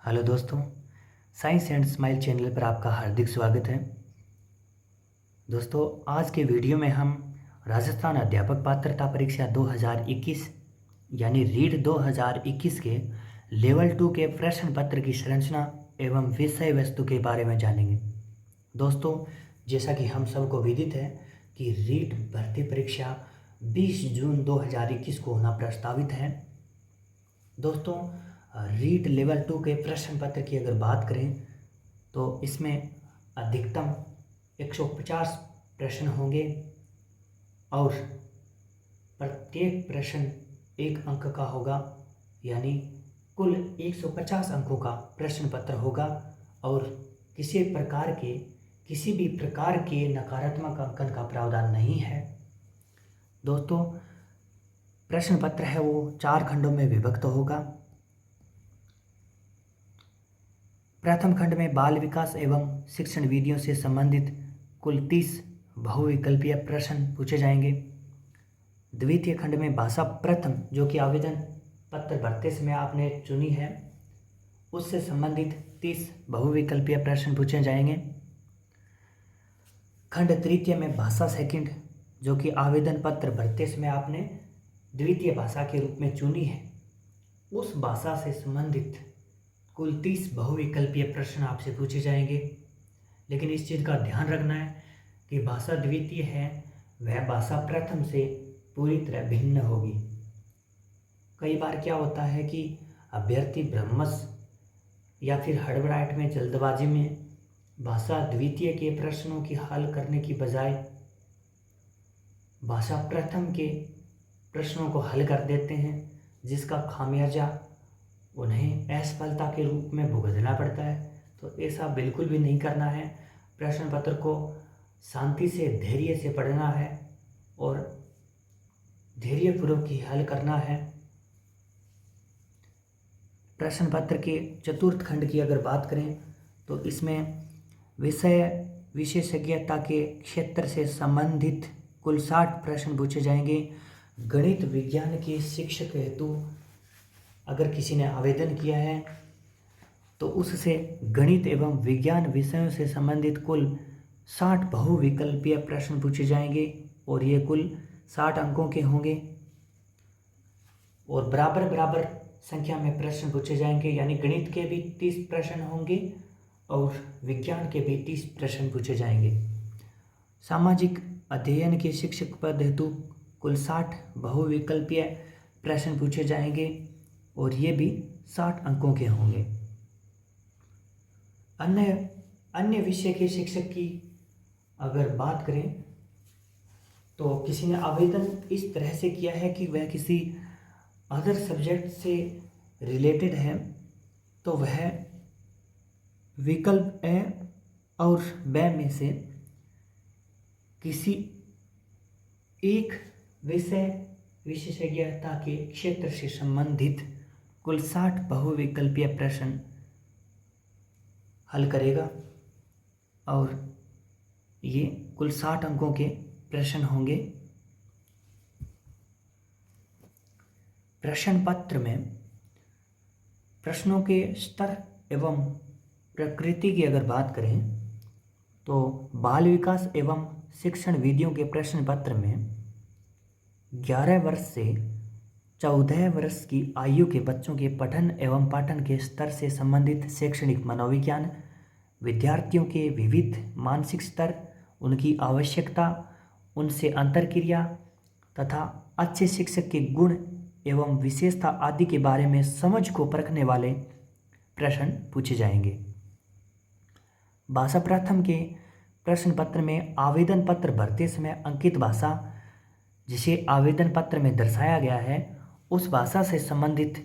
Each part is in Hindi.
हेलो दोस्तों, साइंस एंड स्माइल चैनल पर आपका हार्दिक स्वागत है। दोस्तों, आज के वीडियो में हम राजस्थान अध्यापक पात्रता परीक्षा 2021 यानी रीट 2021 के लेवल 2 के प्रश्न पत्र की संरचना एवं विषय वस्तु के बारे में जानेंगे। दोस्तों, जैसा कि हम सबको विदित है कि रीट भर्ती परीक्षा 20 जून 2021 को होना प्रस्तावित है। दोस्तों, रीट लेवल 2 के प्रश्न पत्र की अगर बात करें तो इसमें अधिकतम 150 प्रश्न होंगे और प्रत्येक प्रश्न 1 अंक का होगा, यानी कुल 150 अंकों का प्रश्न पत्र होगा और किसी भी प्रकार के नकारात्मक अंकन का प्रावधान नहीं है। दोस्तों, प्रश्न पत्र है वो 4 खंडों में विभक्त होगा। प्रथम खंड में बाल विकास एवं शिक्षण विधियों से संबंधित कुल 30 बहुविकल्पीय प्रश्न पूछे जाएंगे। द्वितीय खंड में भाषा प्रथम, जो कि आवेदन पत्र भरते समय आपने चुनी है, उससे संबंधित 30 बहुविकल्पीय प्रश्न पूछे जाएंगे। खंड तृतीय में भाषा सेकंड, जो कि आवेदन पत्र भरते समय आपने द्वितीय भाषा के रूप में चुनी है, उस भाषा से संबंधित कुल 30 बहुविकल्पीय प्रश्न आपसे पूछे जाएंगे। लेकिन इस चीज़ का ध्यान रखना है कि भाषा द्वितीय है वह भाषा प्रथम से पूरी तरह भिन्न होगी। कई बार क्या होता है कि अभ्यर्थी भ्रमश या फिर हड़बड़ाहट में, जल्दबाजी में भाषा द्वितीय के प्रश्नों की हल करने की बजाय भाषा प्रथम के प्रश्नों को हल कर देते हैं, जिसका खामियाजा उन्हें असफलता के रूप में भुगतना पड़ता है। तो ऐसा बिल्कुल भी नहीं करना है। प्रश्न पत्र को शांति से, धैर्य से पढ़ना है और धैर्यपूर्वक ही हल करना है। प्रश्न पत्र के चतुर्थ खंड की अगर बात करें तो इसमें विषय विशेषज्ञता के क्षेत्र से संबंधित कुल 60 प्रश्न पूछे जाएंगे। गणित विज्ञान के शिक्षक हेतु अगर किसी ने आवेदन किया है तो उससे गणित एवं विज्ञान विषयों से संबंधित कुल 60 बहुविकल्पीय प्रश्न पूछे जाएंगे और ये कुल 60 अंकों के होंगे और बराबर बराबर संख्या में प्रश्न पूछे जाएंगे, यानी गणित के भी 30 प्रश्न होंगे और विज्ञान के भी 30 प्रश्न पूछे जाएंगे। सामाजिक अध्ययन के शिक्षक पद हेतु कुल 60 बहुविकल्पीय प्रश्न पूछे जाएंगे और ये भी 60 अंकों के होंगे। अन्य विषय के शिक्षक की अगर बात करें तो किसी ने आवेदन इस तरह से किया है कि वह किसी अदर सब्जेक्ट से रिलेटेड है, तो वह विकल्प ए और ब में से किसी एक विषय विशेषज्ञता के क्षेत्र से संबंधित कुल 60 बहुविकल्पीय प्रश्न हल करेगा और ये कुल 60 अंकों के प्रश्न होंगे। प्रश्न पत्र में प्रश्नों के स्तर एवं प्रकृति की अगर बात करें तो बाल विकास एवं शिक्षण विधियों के प्रश्न पत्र में 11 वर्ष से 14 वर्ष की आयु के बच्चों के पठन एवं पाठन के स्तर से संबंधित शैक्षणिक मनोविज्ञान, विद्यार्थियों के विविध मानसिक स्तर, उनकी आवश्यकता, उनसे अंतरक्रिया तथा अच्छे शिक्षक के गुण एवं विशेषता आदि के बारे में समझ को परखने वाले प्रश्न पूछे जाएंगे। भाषा प्रथम के प्रश्न पत्र में आवेदन पत्र भरते समय अंकित भाषा, जिसे आवेदन पत्र में दर्शाया गया है, उस भाषा से संबंधित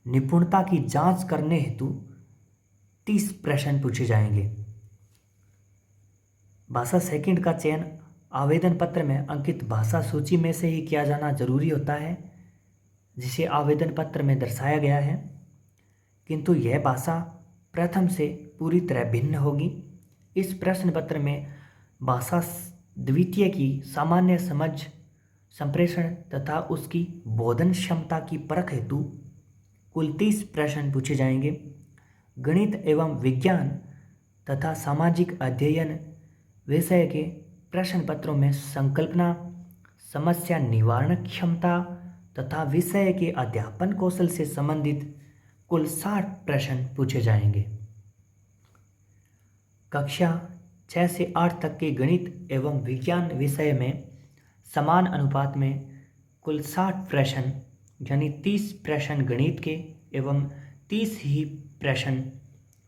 निपुणता की जांच करने हेतु 30 प्रश्न पूछे जाएंगे। भाषा सेकंड का चयन आवेदन पत्र में अंकित भाषा सूची में से ही किया जाना जरूरी होता है, जिसे आवेदन पत्र में दर्शाया गया है, किंतु यह भाषा प्रथम से पूरी तरह भिन्न होगी। इस प्रश्न पत्र में भाषा द्वितीय की सामान्य समझ, संप्रेषण तथा उसकी बोधन क्षमता की परख हेतु कुल 30 प्रश्न पूछे जाएंगे। गणित एवं विज्ञान तथा सामाजिक अध्ययन विषय के प्रश्न पत्रों में संकल्पना, समस्या निवारण क्षमता तथा विषय के अध्यापन कौशल से संबंधित कुल 60 प्रश्न पूछे जाएंगे। कक्षा 6 से 8 तक के गणित एवं विज्ञान विषय में समान अनुपात में कुल 60 प्रश्न यानी 30 प्रश्न गणित के एवं 30 ही प्रश्न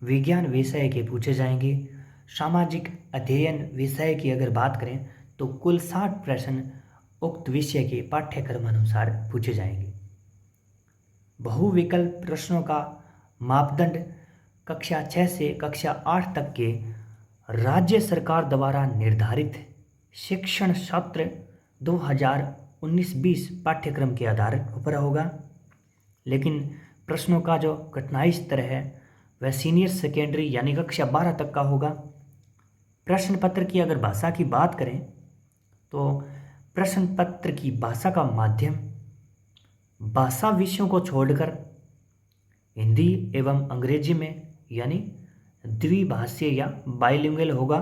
विज्ञान विषय के पूछे जाएंगे। सामाजिक अध्ययन विषय की अगर बात करें तो कुल 60 प्रश्न उक्त विषय के पाठ्यक्रम अनुसार पूछे जाएंगे। बहुविकल्प प्रश्नों का मापदंड कक्षा 6 से कक्षा 8 तक के राज्य सरकार द्वारा निर्धारित शिक्षण सत्र 2019-20 पाठ्यक्रम के आधार पर होगा, लेकिन प्रश्नों का जो कठिनाई स्तर है वह सीनियर सेकेंडरी यानी कक्षा 12 तक का होगा। प्रश्न पत्र की अगर भाषा की बात करें तो प्रश्न पत्र की भाषा का माध्यम भाषा विषयों को छोड़कर हिंदी एवं अंग्रेजी में यानी द्विभाषीय या बाइलिंगुअल होगा।